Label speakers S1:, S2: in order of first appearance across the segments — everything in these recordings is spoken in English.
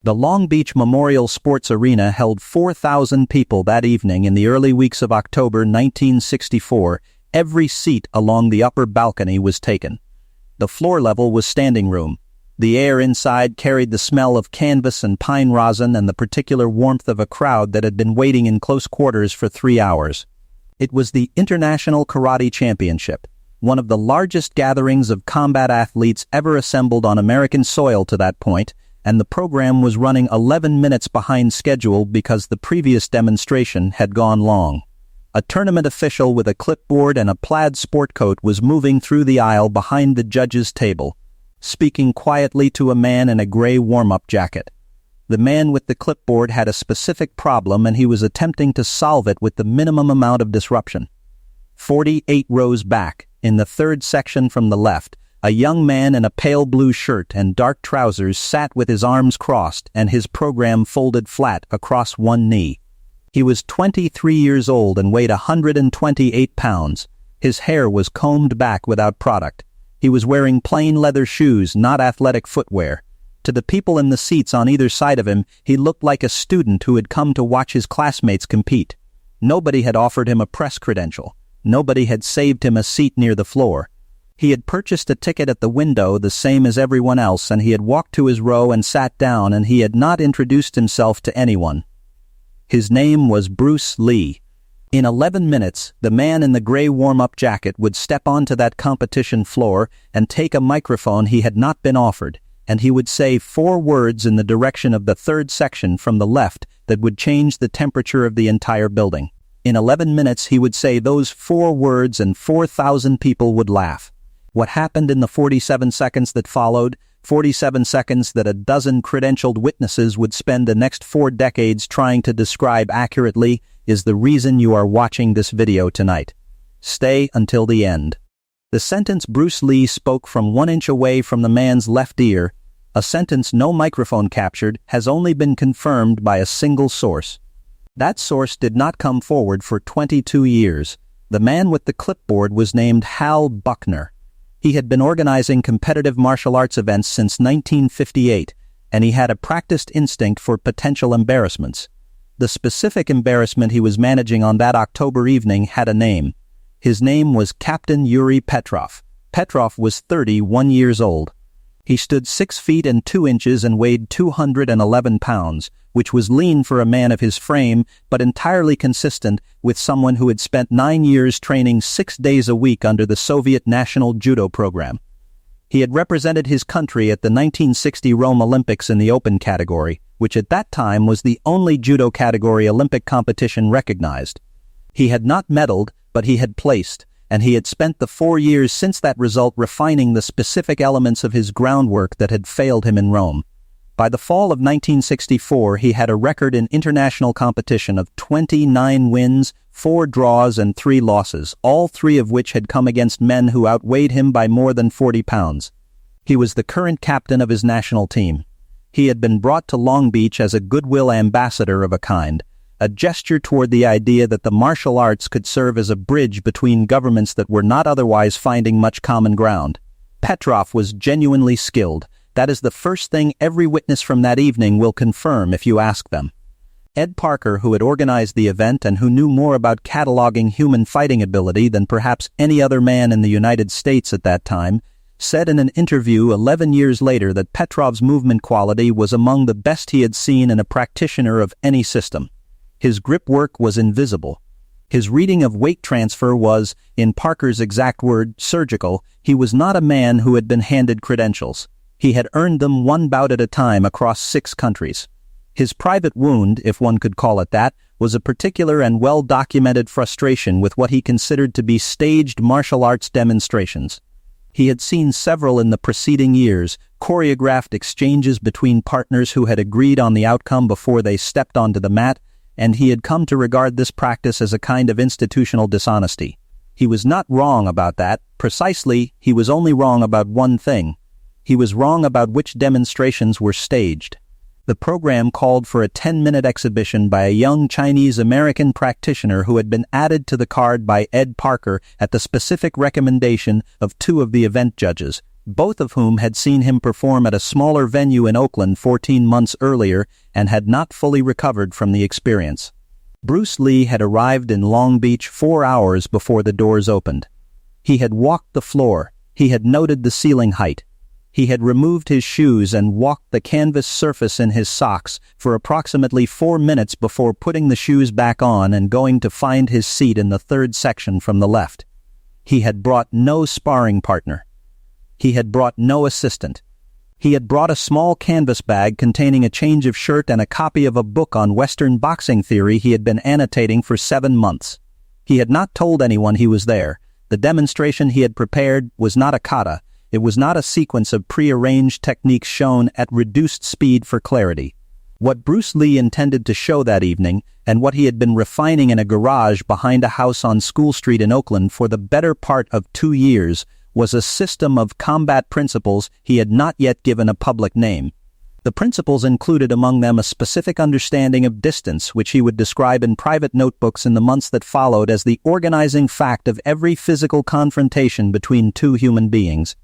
S1: The Long Beach Memorial Sports Arena held 4,000 people that evening in the early weeks of October 1964. Every seat along the upper balcony was taken. The floor level was standing room. The air inside carried the smell of canvas and pine rosin and the particular warmth of a crowd that had been waiting in close quarters for 3 hours. It was the International Karate Championship, one of the largest gatherings of combat athletes ever assembled on American soil to that point, and the program was running 11 minutes behind schedule because the previous demonstration had gone long. A tournament official with a clipboard and a plaid sport coat was moving through the aisle behind the judges' table, speaking quietly to a man in a gray warm-up jacket. The man with the clipboard had a specific problem and he was attempting to solve it with the minimum amount of disruption. 48 rows back, in the third section from the left, a young man in a pale blue shirt and dark trousers sat with his arms crossed and his program folded flat across one knee. He was 23 years old and weighed 128 pounds. His hair was combed back without product. He was wearing plain leather shoes, not athletic footwear. To the people in the seats on either side of him, he looked like a student who had come to watch his classmates compete. Nobody had offered him a press credential. Nobody had saved him a seat near the floor. He had purchased a ticket at the window the same as everyone else, and he had walked to his row and sat down, and he had not introduced himself to anyone. His name was Bruce Lee. In 11 minutes, the man in the gray warm-up jacket would step onto that competition floor and take a microphone he had not been offered, and he would say 4 words in the direction of the third section from the left that would change the temperature of the entire building. In 11 minutes, he would say those 4 words and 4,000 people would laugh. What happened in the 47 seconds that followed, 47 seconds that a dozen credentialed witnesses would spend the next 4 decades trying to describe accurately, is the reason you are watching this video tonight. Stay until the end. The sentence Bruce Lee spoke from 1 inch away from the man's left ear, a sentence no microphone captured, has only been confirmed by a single source. That source did not come forward for 22 years. The man with the clipboard was named Hal Buckner. He had been organizing competitive martial arts events since 1958, and he had a practiced instinct for potential embarrassments. The specific embarrassment he was managing on that October evening had a name. His name was Captain Yuri Petrov. Petrov was 31 years old. He stood 6 feet and 2 inches and weighed 211 pounds, which was lean for a man of his frame, but entirely consistent with someone who had spent 9 years training 6 days a week under the Soviet National Judo Program. He had represented his country at the 1960 Rome Olympics in the open category, which at that time was the only judo category Olympic competition recognized. He had not medaled, but he had placed, and he had spent the 4 years since that result refining the specific elements of his groundwork that had failed him in Rome. By the fall of 1964, he had a record in international competition of 29 wins, 4 draws, and 3 losses, all 3 of which had come against men who outweighed him by more than 40 pounds. He was the current captain of his national team. He had been brought to Long Beach as a goodwill ambassador of a kind, a gesture toward the idea that the martial arts could serve as a bridge between governments that were not otherwise finding much common ground. Petrov was genuinely skilled. That is the first thing every witness from that evening will confirm if you ask them. Ed Parker, who had organized the event and who knew more about cataloging human fighting ability than perhaps any other man in the United States at that time, said in an interview 11 years later that Petrov's movement quality was among the best he had seen in a practitioner of any system. His grip work was invisible. His reading of weight transfer was, in Parker's exact word, surgical. He was not a man who had been handed credentials. He had earned them 1 bout at a time across 6 countries. His private wound, if one could call it that, was a particular and well-documented frustration with what he considered to be staged martial arts demonstrations. He had seen several in the preceding years, choreographed exchanges between partners who had agreed on the outcome before they stepped onto the mat, and he had come to regard this practice as a kind of institutional dishonesty. He was not wrong about that. Precisely, he was only wrong about one thing. He was wrong about which demonstrations were staged. The program called for a 10-minute exhibition by a young Chinese-American practitioner who had been added to the card by Ed Parker at the specific recommendation of 2 of the event judges, both of whom had seen him perform at a smaller venue in Oakland 14 months earlier and had not fully recovered from the experience. Bruce Lee had arrived in Long Beach 4 hours before the doors opened. He had walked the floor. He had noted the ceiling height. He had removed his shoes and walked the canvas surface in his socks for approximately 4 minutes before putting the shoes back on and going to find his seat in the third section from the left. He had brought no sparring partner. He had brought no assistant. He had brought a small canvas bag containing a change of shirt and a copy of a book on Western boxing theory he had been annotating for 7 months. He had not told anyone he was there. The demonstration he had prepared was not a kata. It was not a sequence of pre-arranged techniques shown at reduced speed for clarity. What Bruce Lee intended to show that evening, and what he had been refining in a garage behind a house on School Street in Oakland for the better part of 2 years, was a system of combat principles he had not yet given a public name. The principles included among them a specific understanding of distance, which he would describe in private notebooks in the months that followed as the organizing fact of every physical confrontation between two human beings.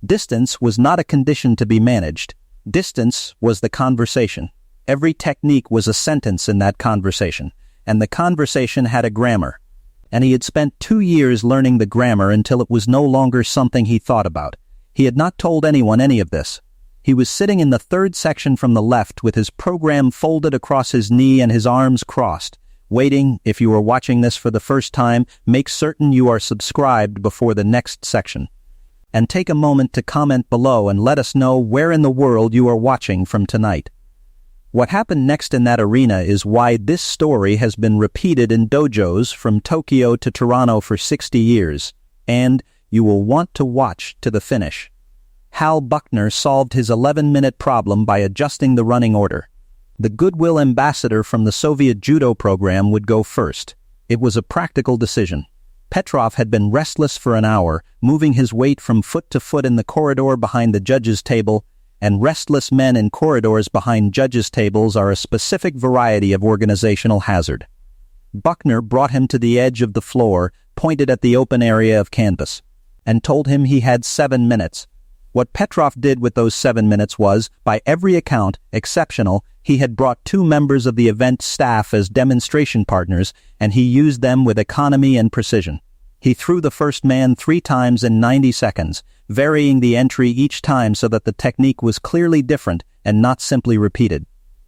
S1: Distance was not a condition to be managed. Distance was the conversation. Every technique was a sentence in that conversation, and the conversation had a grammar. And he had spent 2 years learning the grammar until it was no longer something he thought about. He had not told anyone any of this. He was sitting in the third section from the left with his program folded across his knee and his arms crossed, waiting. If you are watching this for the first time, make certain you are subscribed before the next section. And take a moment to comment below and let us know where in the world you are watching from tonight. What happened next in that arena is why this story has been repeated in dojos from Tokyo to Toronto for 60 years, and you will want to watch to the finish. Hal Buckner solved his 11-minute problem by adjusting the running order. The goodwill ambassador from the Soviet judo program would go first. It was a practical decision. Petrov had been restless for an hour, moving his weight from foot to foot in the corridor behind the judges' table, and restless men in corridors behind judges' tables are a specific variety of organizational hazard. Buckner brought him to the edge of the floor, pointed at the open area of canvas, and told him he had 7 minutes. What Petrov did with those 7 minutes was, by every account, exceptional. He had brought 2 members of the event staff as demonstration partners, and he used them with economy and precision. He threw the first man 3 times in 90 seconds, varying the entry each time so that the technique was clearly different and not simply repeated.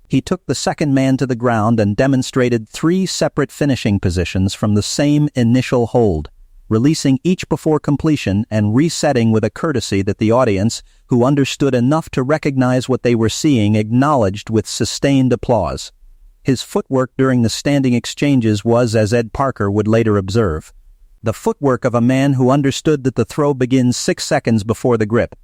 S1: He took the second man to the ground and demonstrated 3 separate finishing positions from the same initial hold, releasing each before completion and resetting with a courtesy that the audience, who understood enough to recognize what they were seeing, acknowledged with sustained applause. His footwork during the standing exchanges was, as Ed Parker would later observe, the footwork of a man who understood that the throw begins 6 seconds before the grip.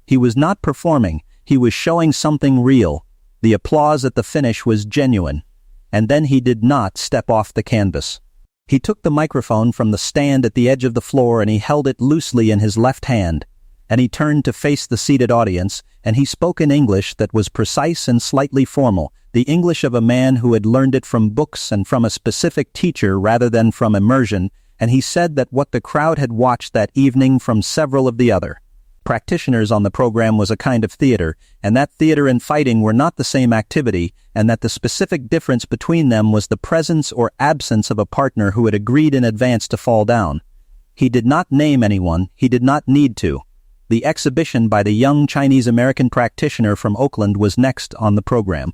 S1: He was not performing, he was showing something real. The applause at the finish was genuine. And then he did not step off the canvas. He took the microphone from the stand at the edge of the floor and he held it loosely in his left hand. And he turned to face the seated audience, and he spoke in English that was precise and slightly formal, the English of a man who had learned it from books and from a specific teacher rather than from immersion, and he said that what the crowd had watched that evening from several of the other practitioners on the program was a kind of theater, and that theater and fighting were not the same activity, and that the specific difference between them was the presence or absence of a partner who had agreed in advance to fall down. He did not name anyone, he did not need to. The exhibition by the young Chinese-American practitioner from Oakland was next on the program,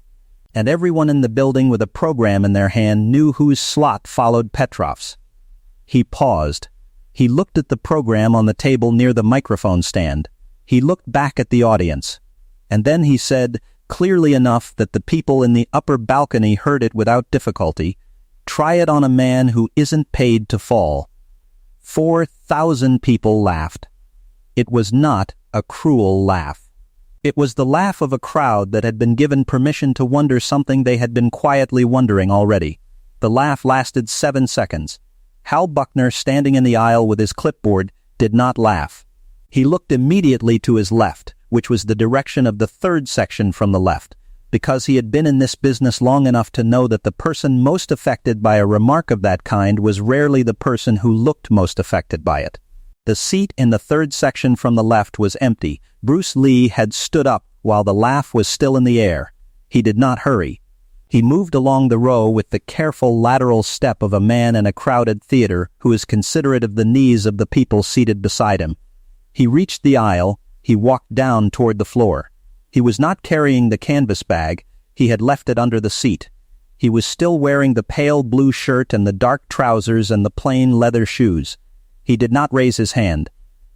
S1: and everyone in the building with a program in their hand knew whose slot followed Petrov's. He paused. He looked at the program on the table near the microphone stand. He looked back at the audience. And then he said, clearly enough that the people in the upper balcony heard it without difficulty, "Try it on a man who isn't paid to fall." 4,000 people laughed. It was not a cruel laugh. It was the laugh of a crowd that had been given permission to wonder something they had been quietly wondering already. The laugh lasted 7 seconds. Hal Buckner, standing in the aisle with his clipboard, did not laugh. He looked immediately to his left, which was the direction of the third section from the left, because he had been in this business long enough to know that the person most affected by a remark of that kind was rarely the person who looked most affected by it. The seat in the third section from the left was empty. Bruce Lee had stood up while the laugh was still in the air. He did not hurry. He moved along the row with the careful lateral step of a man in a crowded theater who is considerate of the knees of the people seated beside him. He reached the aisle. He walked down toward the floor. He was not carrying the canvas bag. He had left it under the seat. He was still wearing the pale blue shirt and the dark trousers and the plain leather shoes. He did not raise his hand.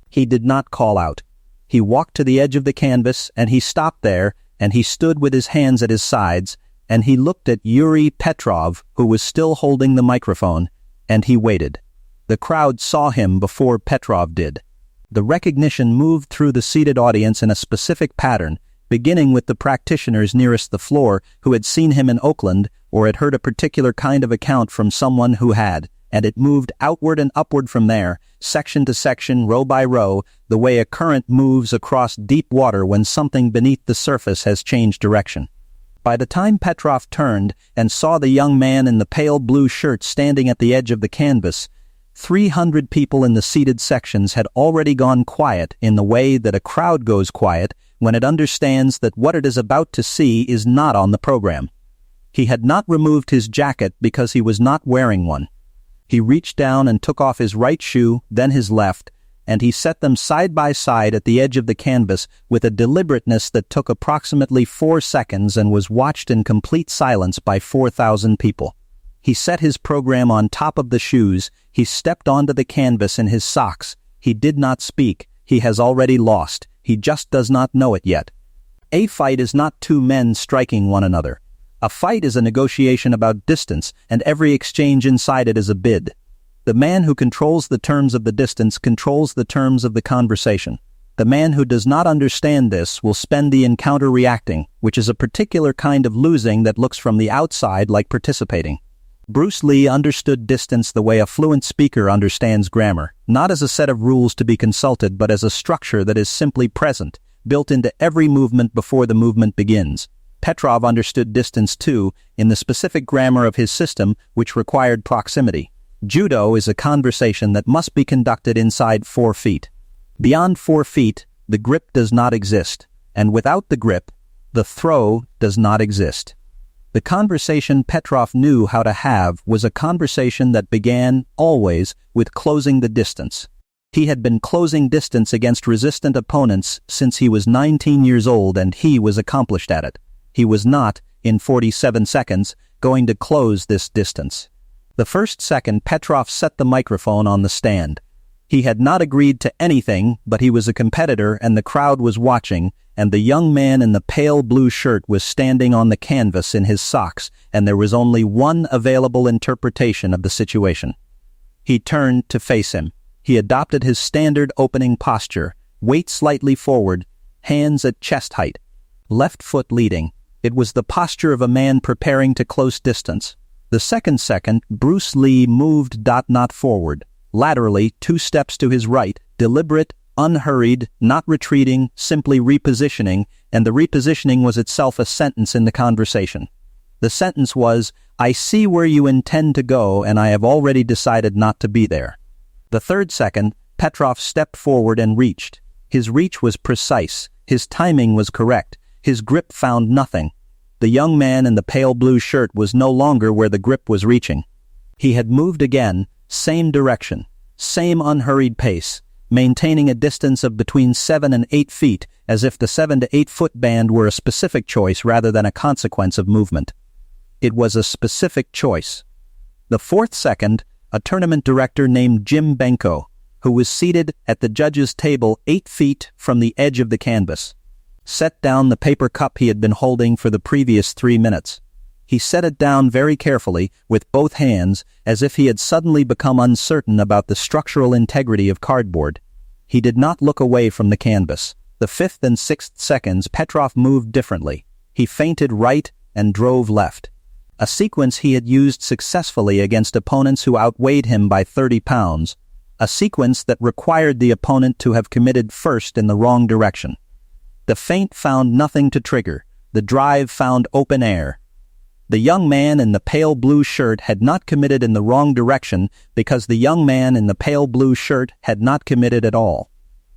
S1: He did not call out. He walked to the edge of the canvas, and he stopped there, and he stood with his hands at his sides, and he looked at Yuri Petrov, who was still holding the microphone, and he waited. The crowd saw him before Petrov did. The recognition moved through the seated audience in a specific pattern, beginning with the practitioners nearest the floor who had seen him in Oakland or had heard a particular kind of account from someone who had, and it moved outward and upward from there, section to section, row by row, the way a current moves across deep water when something beneath the surface has changed direction. By the time Petrov turned and saw the young man in the pale blue shirt standing at the edge of the canvas, 300 people in the seated sections had already gone quiet in the way that a crowd goes quiet when it understands that what it is about to see is not on the program. He had not removed his jacket because he was not wearing one. He reached down and took off his right shoe, then his left, and he set them side by side at the edge of the canvas with a deliberateness that took approximately 4 seconds and was watched in complete silence by 4,000 people. He set his program on top of the shoes. He stepped onto the canvas in his socks. He did not speak. He has already lost. He just does not know it yet. A fight is not two men striking one another. A fight is a negotiation about distance, and every exchange inside it is a bid. The man who controls the terms of the distance controls the terms of the conversation. The man who does not understand this will spend the encounter reacting, which is a particular kind of losing that looks from the outside like participating. Bruce Lee understood distance the way a fluent speaker understands grammar, not as a set of rules to be consulted but as a structure that is simply present, built into every movement before the movement begins. Petrov understood distance too, in the specific grammar of his system, which required proximity. Judo is a conversation that must be conducted inside 4 feet. Beyond 4 feet, the grip does not exist, and without the grip, the throw does not exist. The conversation Petrov knew how to have was a conversation that began, always, with closing the distance. He had been closing distance against resistant opponents since he was 19 years old, and he was accomplished at it. He was not, in 47 seconds, going to close this distance. The first second, Petrov set the microphone on the stand. He had not agreed to anything, but he was a competitor and the crowd was watching, and the young man in the pale blue shirt was standing on the canvas in his socks, and there was only one available interpretation of the situation. He turned to face him. He adopted his standard opening posture, weight slightly forward, hands at chest height, left foot leading. It was the posture of a man preparing to close distance. The second, Bruce Lee moved not forward, laterally 2 steps to his right, deliberate, unhurried, not retreating, simply repositioning, and the repositioning was itself a sentence in the conversation. The sentence was, "I see where you intend to go, and I have already decided not to be there." The third second, Petrov stepped forward and reached. His reach was precise. His timing was correct. His grip found nothing. The young man in the pale blue shirt was no longer where the grip was reaching. He had moved again, same direction, same unhurried pace, maintaining a distance of between 7 and 8 feet, as if the 7 to 8 foot band were a specific choice rather than a consequence of movement. It was a specific choice. The fourth second, a tournament director named Jim Benko, who was seated at the judges' table 8 feet from the edge of the canvas, set down the paper cup he had been holding for the previous 3 minutes. He set it down very carefully, with both hands, as if he had suddenly become uncertain about the structural integrity of cardboard. He did not look away from the canvas. The 5th and 6th seconds, Petrov moved differently. He feinted right and drove left. A sequence he had used successfully against opponents who outweighed him by 30 pounds. A sequence that required the opponent to have committed first in the wrong direction. The feint found nothing to trigger. The drive found open air. The young man in the pale blue shirt had not committed in the wrong direction because the young man in the pale blue shirt had not committed at all.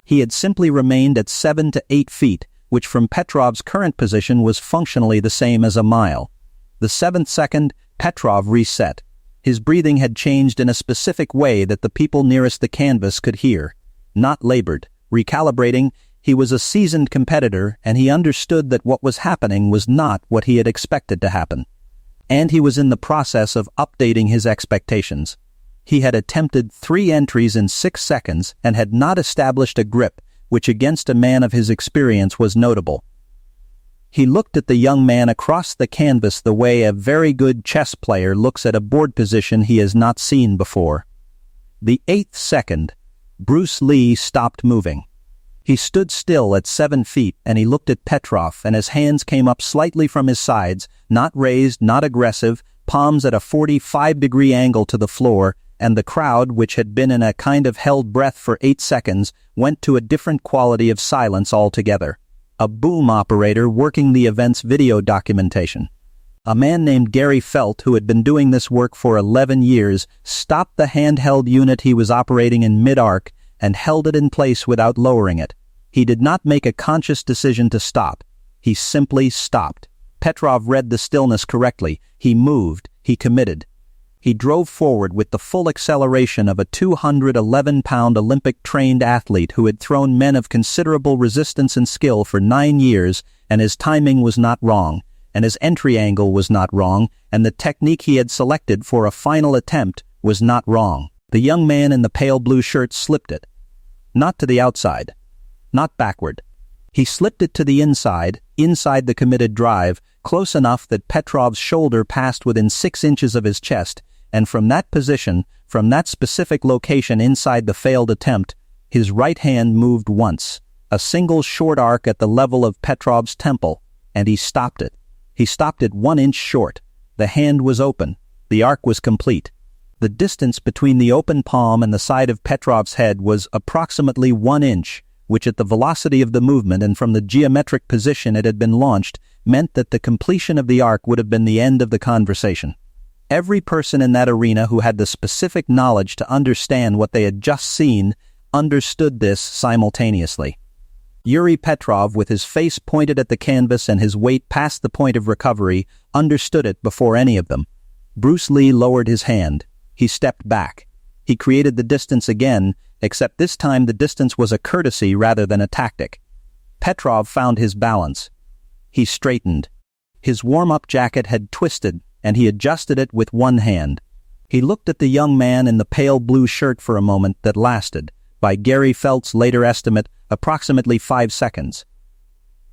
S1: He had simply remained at 7 to 8 feet, which from Petrov's current position was functionally the same as a mile. The 7th second, Petrov reset. His breathing had changed in a specific way that the people nearest the canvas could hear. Not labored. Recalibrating, he was a seasoned competitor, and he understood that what was happening was not what he had expected to happen. And he was in the process of updating his expectations. He had attempted 3 entries in 6 seconds and had not established a grip, which against a man of his experience was notable. He looked at the young man across the canvas the way a very good chess player looks at a board position he has not seen before. The 8th second, Bruce Lee stopped moving. He stood still at 7 feet and he looked at Petrov, and his hands came up slightly from his sides, not raised, not aggressive, palms at a 45-degree angle to the floor, and the crowd, which had been in a kind of held breath for 8 seconds, went to a different quality of silence altogether. A boom operator working the event's video documentation. A man named Gary Felt, who had been doing this work for 11 years, stopped the handheld unit he was operating in mid-arc and held it in place without lowering it. He did not make a conscious decision to stop. He simply stopped. Petrov read the stillness correctly. He moved. He committed. He drove forward with the full acceleration of a 211-pound Olympic-trained athlete who had thrown men of considerable resistance and skill for 9 years, and his timing was not wrong, and his entry angle was not wrong, and the technique he had selected for a final attempt was not wrong. The young man in the pale blue shirt slipped it. Not to the outside. Not backward. He slipped it to the inside the committed drive, close enough that Petrov's shoulder passed within 6 inches of his chest, and from that position, from that specific location inside the failed attempt, his right hand moved once, a single short arc at the level of Petrov's temple, and he stopped it. He stopped it 1 inch short. The hand was open. The arc was complete. The distance between the open palm and the side of Petrov's head was approximately 1 inch, which at the velocity of the movement and from the geometric position it had been launched, meant that the completion of the arc would have been the end of the conversation. Every person in that arena who had the specific knowledge to understand what they had just seen understood this simultaneously. Yuri Petrov, with his face pointed at the canvas and his weight past the point of recovery, understood it before any of them. Bruce Lee lowered his hand. He stepped back. He created the distance again, except this time the distance was a courtesy rather than a tactic. Petrov found his balance. He straightened. His warm-up jacket had twisted, and he adjusted it with one hand. He looked at the young man in the pale blue shirt for a moment that lasted, by Gary Felt's later estimate, approximately 5 seconds.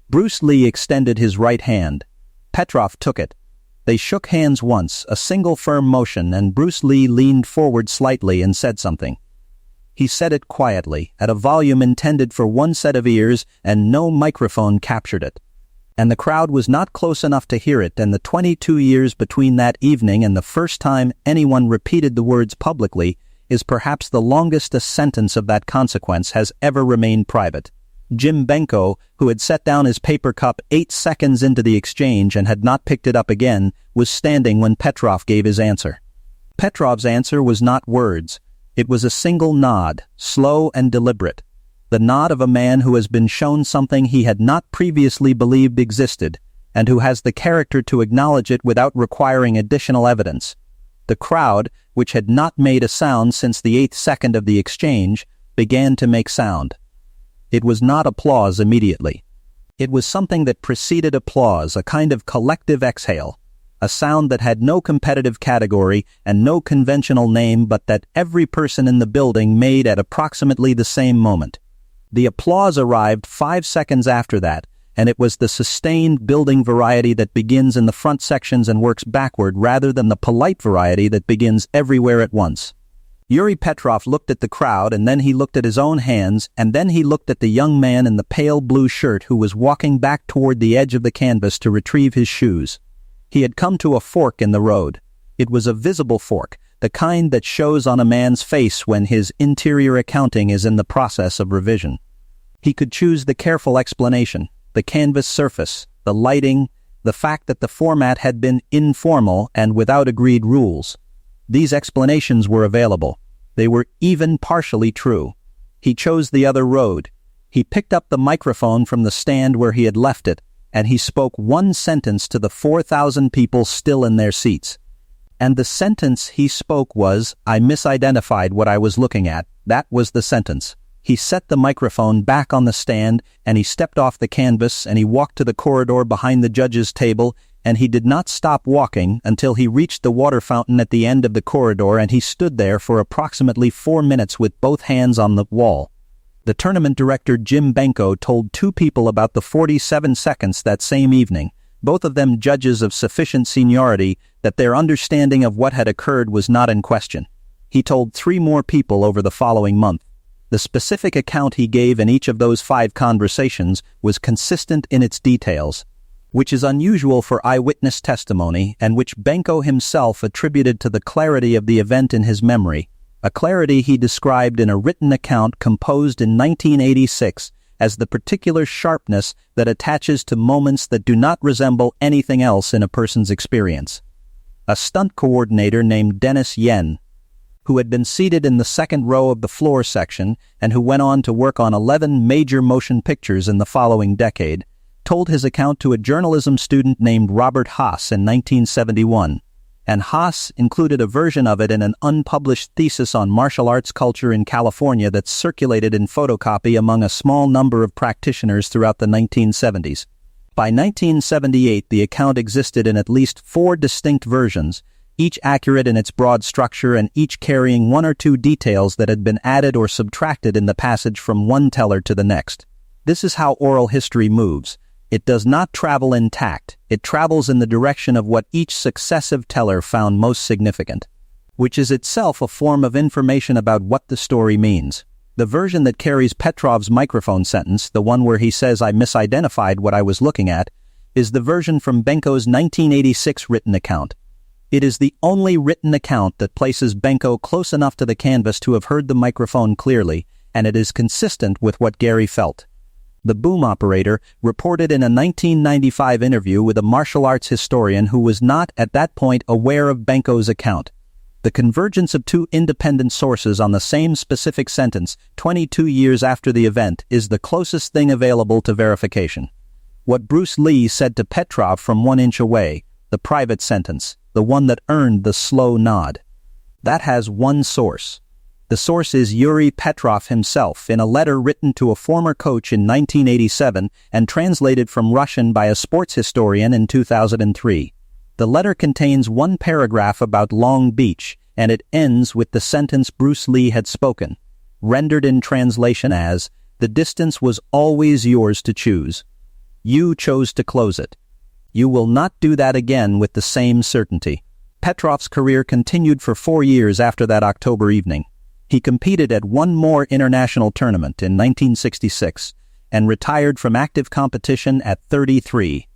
S1: Bruce Lee extended his right hand. Petrov took it. They shook hands once, a single firm motion, and Bruce Lee leaned forward slightly and said something. He said it quietly, at a volume intended for one set of ears, and no microphone captured it. And the crowd was not close enough to hear it, and the 22 years between that evening and the first time anyone repeated the words publicly is perhaps the longest a sentence of that consequence has ever remained private. Jim Benko, who had set down his paper cup 8 seconds into the exchange and had not picked it up again, was standing when Petrov gave his answer. Petrov's answer was not words. It was a single nod, slow and deliberate. The nod of a man who has been shown something he had not previously believed existed, and who has the character to acknowledge it without requiring additional evidence. The crowd, which had not made a sound since the 8th second of the exchange, began to make sound. It was not applause immediately. It was something that preceded applause, a kind of collective exhale, a sound that had no competitive category and no conventional name, but that every person in the building made at approximately the same moment. The applause arrived 5 seconds after that, and it was the sustained building variety that begins in the front sections and works backward rather than the polite variety that begins everywhere at once. Yuri Petrov looked at the crowd, and then he looked at his own hands, and then he looked at the young man in the pale blue shirt who was walking back toward the edge of the canvas to retrieve his shoes. He had come to a fork in the road. It was a visible fork, the kind that shows on a man's face when his interior accounting is in the process of revision. He could choose the careful explanation, the canvas surface, the lighting, the fact that the format had been informal and without agreed rules. These explanations were available. They were even partially true. He chose the other road. He picked up the microphone from the stand where he had left it, and he spoke one sentence to the 4,000 people still in their seats. And the sentence he spoke was, "I misidentified what I was looking at." That was the sentence. He set the microphone back on the stand, and he stepped off the canvas, and he walked to the corridor behind the judge's table, and he did not stop walking until he reached the water fountain at the end of the corridor, and he stood there for approximately 4 minutes with both hands on the wall. The tournament director Jim Benko told 2 people about the 47 seconds that same evening, both of them judges of sufficient seniority that their understanding of what had occurred was not in question. He told 3 more people over the following month. The specific account he gave in each of those 5 conversations was consistent in its details, which is unusual for eyewitness testimony and which Benko himself attributed to the clarity of the event in his memory, a clarity he described in a written account composed in 1986 as the particular sharpness that attaches to moments that do not resemble anything else in a person's experience. A stunt coordinator named Dennis Yen, who had been seated in the second row of the floor section and who went on to work on 11 major motion pictures in the following decade, told his account to a journalism student named Robert Haas in 1971, and Haas included a version of it in an unpublished thesis on martial arts culture in California that circulated in photocopy among a small number of practitioners throughout the 1970s. By 1978, the account existed in at least 4 distinct versions, each accurate in its broad structure and each carrying 1 or 2 details that had been added or subtracted in the passage from one teller to the next. This is how oral history moves. It does not travel intact. It travels in the direction of what each successive teller found most significant, which is itself a form of information about what the story means. The version that carries Petrov's microphone sentence, the one where he says "I misidentified what I was looking at," is the version from Benko's 1986 written account. It is the only written account that places Benko close enough to the canvas to have heard the microphone clearly, and it is consistent with what Gary felt. The boom operator reported in a 1995 interview with a martial arts historian who was not at that point aware of Benko's account. The convergence of 2 independent sources on the same specific sentence 22 years after the event is the closest thing available to verification. What Bruce Lee said to Petrov from 1 inch away, the private sentence, the one that earned the slow nod. That has one source. The source is Yuri Petrov himself in a letter written to a former coach in 1987 and translated from Russian by a sports historian in 2003. The letter contains 1 paragraph about Long Beach, and it ends with the sentence Bruce Lee had spoken, rendered in translation as, "The distance was always yours to choose. You chose to close it. You will not do that again with the same certainty." Petrov's career continued for 4 years after that October evening. He competed at 1 more international tournament in 1966 and retired from active competition at 33.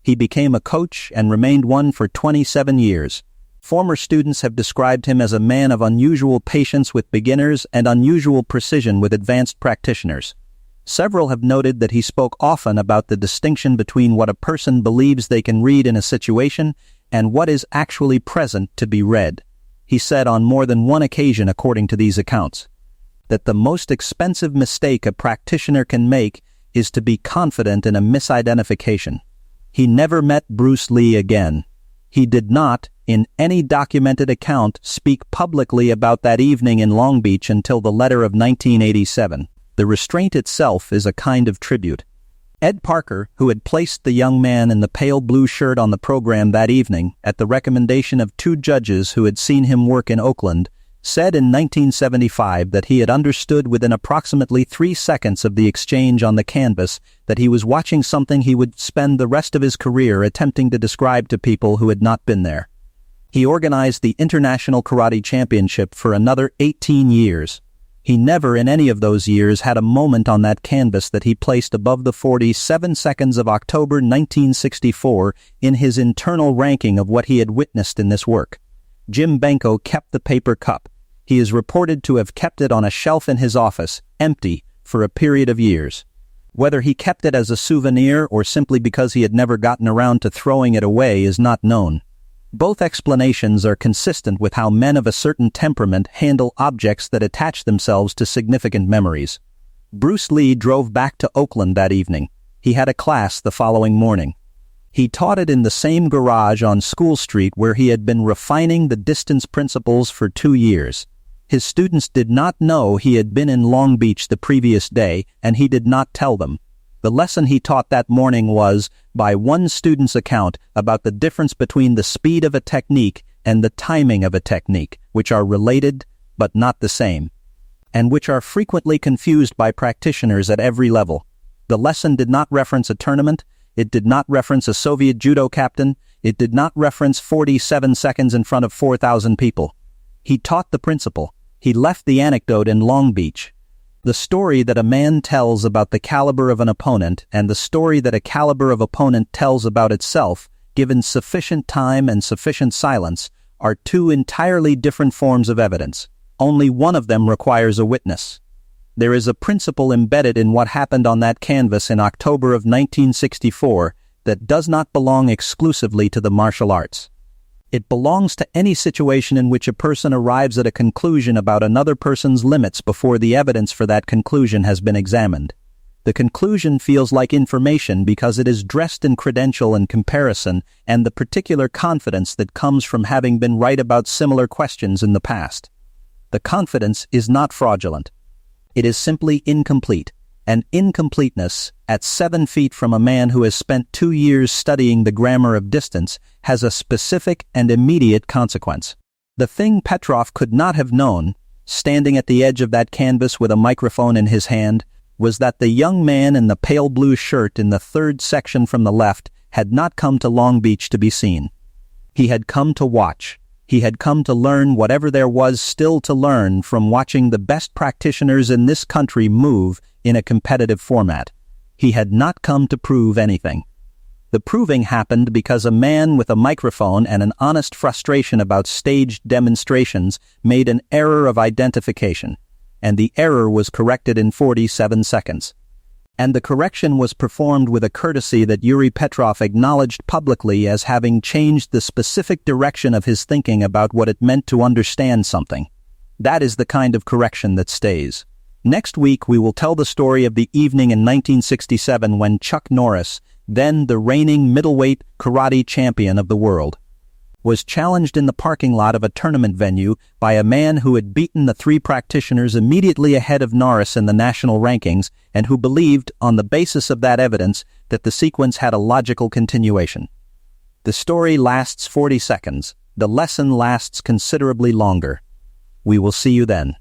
S1: He became a coach and remained one for 27 years. Former students have described him as a man of unusual patience with beginners and unusual precision with advanced practitioners. Several have noted that he spoke often about the distinction between what a person believes they can read in a situation and what is actually present to be read. He said on more than 1 occasion, according to these accounts, that the most expensive mistake a practitioner can make is to be confident in a misidentification. He never met Bruce Lee again. He did not, in any documented account, speak publicly about that evening in Long Beach until the letter of 1987. The restraint itself is a kind of tribute. Ed Parker, who had placed the young man in the pale blue shirt on the program that evening, at the recommendation of 2 judges who had seen him work in Oakland, said in 1975 that he had understood within approximately 3 seconds of the exchange on the canvas that he was watching something he would spend the rest of his career attempting to describe to people who had not been there. He organized the International Karate Championship for another 18 years. He never in any of those years had a moment on that canvas that he placed above the 47 seconds of October 1964 in his internal ranking of what he had witnessed in this work. Jim Benko kept the paper cup. He is reported to have kept it on a shelf in his office, empty, for a period of years. Whether he kept it as a souvenir or simply because he had never gotten around to throwing it away is not known. Both explanations are consistent with how men of a certain temperament handle objects that attach themselves to significant memories. Bruce Lee drove back to Oakland that evening. He had a class the following morning. He taught it in the same garage on School Street where he had been refining the distance principles for 2 years. His students did not know he had been in Long Beach the previous day, and he did not tell them. The lesson he taught that morning was, by one student's account, about the difference between the speed of a technique and the timing of a technique, which are related but not the same, and which are frequently confused by practitioners at every level. The lesson did not reference a tournament, it did not reference a Soviet judo captain, it did not reference 47 seconds in front of 4,000 people. He taught the principle. He left the anecdote in Long Beach. The story that a man tells about the caliber of an opponent and the story that a caliber of opponent tells about itself, given sufficient time and sufficient silence, are two entirely different forms of evidence. Only one of them requires a witness. There is a principle embedded in what happened on that canvas in October of 1964 that does not belong exclusively to the martial arts. It belongs to any situation in which a person arrives at a conclusion about another person's limits before the evidence for that conclusion has been examined. The conclusion feels like information because it is dressed in credential and comparison and the particular confidence that comes from having been right about similar questions in the past. The confidence is not fraudulent. It is simply incomplete. And incompleteness, at 7 feet from a man who has spent 2 years studying the grammar of distance, has a specific and immediate consequence. The thing Petrov could not have known, standing at the edge of that canvas with a microphone in his hand, was that the young man in the pale blue shirt in the third section from the left had not come to Long Beach to be seen. He had come to watch. He had come to learn whatever there was still to learn from watching the best practitioners in this country move in a competitive format. He had not come to prove anything. The proving happened because a man with a microphone and an honest frustration about staged demonstrations made an error of identification, and the error was corrected in 47 seconds. And the correction was performed with a courtesy that Yuri Petrov acknowledged publicly as having changed the specific direction of his thinking about what it meant to understand something. That is the kind of correction that stays. Next week we will tell the story of the evening in 1967 when Chuck Norris, then the reigning middleweight karate champion of the world, was challenged in the parking lot of a tournament venue by a man who had beaten the 3 practitioners immediately ahead of Norris in the national rankings and who believed, on the basis of that evidence, that the sequence had a logical continuation. The story lasts 40 seconds. The lesson lasts considerably longer. We will see you then.